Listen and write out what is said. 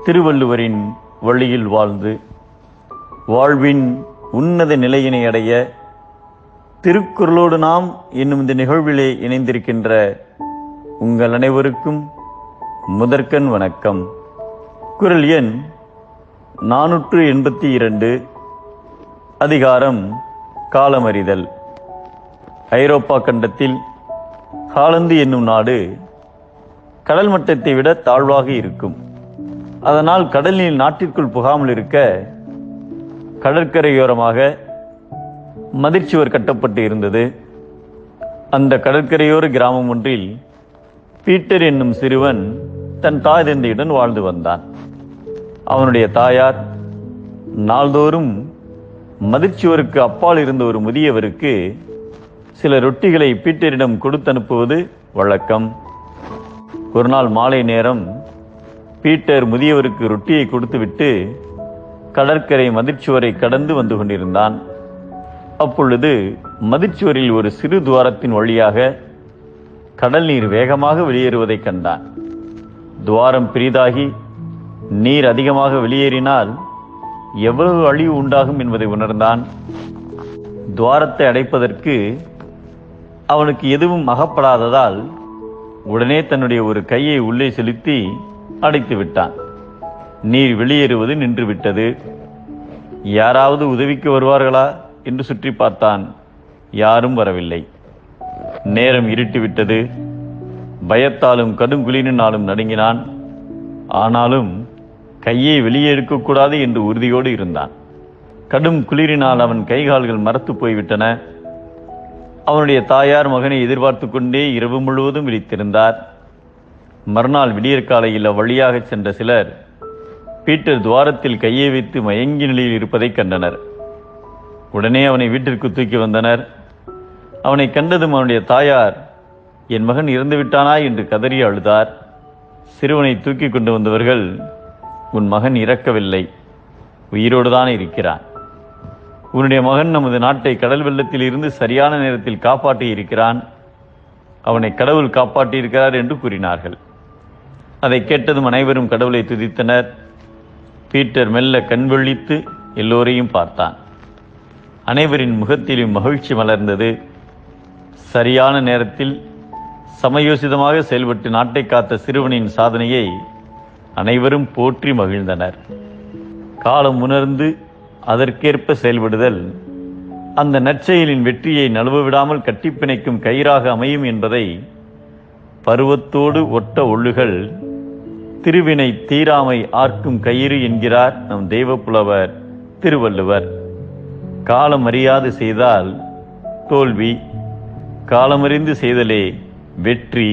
திருவள்ளுவரின் வழியில் வாழ்ந்து வாழ்வின் உன்னத நிலையினை அடைய திருக்குறளோடு நாம் என்னும் இந்த நிகழ்விலே இணைந்திருக்கின்ற உங்கள் அனைவருக்கும் முதற்கண் வணக்கம். குறள் எண் 482, அதிகாரம் காலமறிதல். ஐரோப்பா கண்டத்தில் ஹாலந்து என்னும் நாடு கடல் மட்டத்தை விட தாழ்வாக இருக்கும். அதனால் கடல் நீர் நாட்டிற்குள் புகாமல் இருக்க கடற்கரையோரமாக மதிர்ச்சுவர் கட்டப்பட்டு இருந்தது. அந்த கடற்கரையோர கிராமம் ஒன்றில் பீட்டர் என்னும் சிறுவன் தன் தாய் தந்தையுடன் வாழ்ந்து வந்தான். அவனுடைய தாயார் நாள்தோறும் மதிர்ச்சுவருக்கு அப்பால் இருந்த ஒரு முதியவருக்கு சில ரொட்டிகளை பீட்டரிடம் கொடுத்து அனுப்புவது வழக்கம். ஒரு நாள் மாலை நேரம் பீட்டர் முதியவருக்கு ரொட்டியை கொடுத்துவிட்டு கடற்கரை மதிர்ச்சுவரை கடந்து வந்து கொண்டிருந்தான். அப்பொழுது மதிர்ச்சுவரில் ஒரு சிறு துவாரத்தின் வழியாக கடல் நீர் வேகமாக வெளியேறுவதை கண்டான். துவாரம் பெரிதாகி நீர் அதிகமாக வெளியேறினால் எவ்வளவு அழிவு உண்டாகும் என்பதை உணர்ந்தான். துவாரத்தை அடைப்பதற்கு அவனுக்கு எதுவும் அகப்படாததால் உடனே தன்னுடைய ஒரு கையை உள்ளே செலுத்தி அடைத்து விட்டான். நீர் வெளியேறுவது நின்றுவிட்டது. யாராவது உதவிக்கு வருவார்களா என்று சுற்றி பார்த்தான். யாரும் வரவில்லை. நேரம் இருட்டிவிட்டது. பயத்தாலும் கடுங்குளிரினாலும் நடுங்கினான். ஆனாலும் கையை வெளியே எடுக்கக்கூடாது என்று உறுதியோடு இருந்தான். கடும் குளிரினால் அவன் கைகால்கள் மரத்து போய்விட்டன. அவனுடைய தாயார் மகனை எதிர்பார்த்து கொண்டே இரவு முழுவதும் விழித்திருந்தார். மறுநாள் விடியற்காலையில் அவ்வழியாக சென்ற சிலர் பீட்டர் துவாரத்தில் கையை வைத்து மயங்கி நிலையில் இருப்பதைக் கண்டனர். உடனே அவனை வீட்டிற்கு தூக்கி வந்தனர். அவனை கண்டதும் அவனுடைய தாயார், என் மகன் இறந்து விட்டானா என்று கதறி அழுதார். சிறுவனை தூக்கி கொண்டு வந்தவர்கள், உன் மகன் இறக்கவில்லை, உயிரோடுதான் இருக்கிறான். உன்னுடைய மகன் நமது நாட்டை கடல் வெள்ளத்தில் இருந்து சரியான நேரத்தில் காப்பாற்றி இருக்கிறான். அவனை கடவுள் காப்பாற்றியிருக்கிறார் என்று கூறினார்கள். அதை கேட்டதும் அனைவரும் கடவுளை துதித்தனர். பீட்டர் மெல்ல கண் விழித்து எல்லோரையும் பார்த்தான். அனைவரின் முகத்திலும் மகிழ்ச்சி மலர்ந்தது. சரியான நேரத்தில் சமயோசிதமாக செயல்பட்டு நாட்டை காத்த சிறுவனின் சாதனையை அனைவரும் போற்றி மகிழ்ந்தனர். காலம் உணர்ந்து அதற்கேற்ப செயல்படுதல் அந்த நற்செயலின் வெற்றியை நழுவ விடாமல் கட்டிப்பிணைக்கும் கயிறாக அமையும் என்பதை பருவத்தோடு ஒட்ட ஒள்ளுகள் திருவினை தீராமை ஆர்க்கும் கயிறு என்கிறார் நம் தெய்வப்புலவர் திருவள்ளுவர். காலம் அறியாது செய்தால் தோல்வி, காலமறிந்து செய்தலே வெற்றி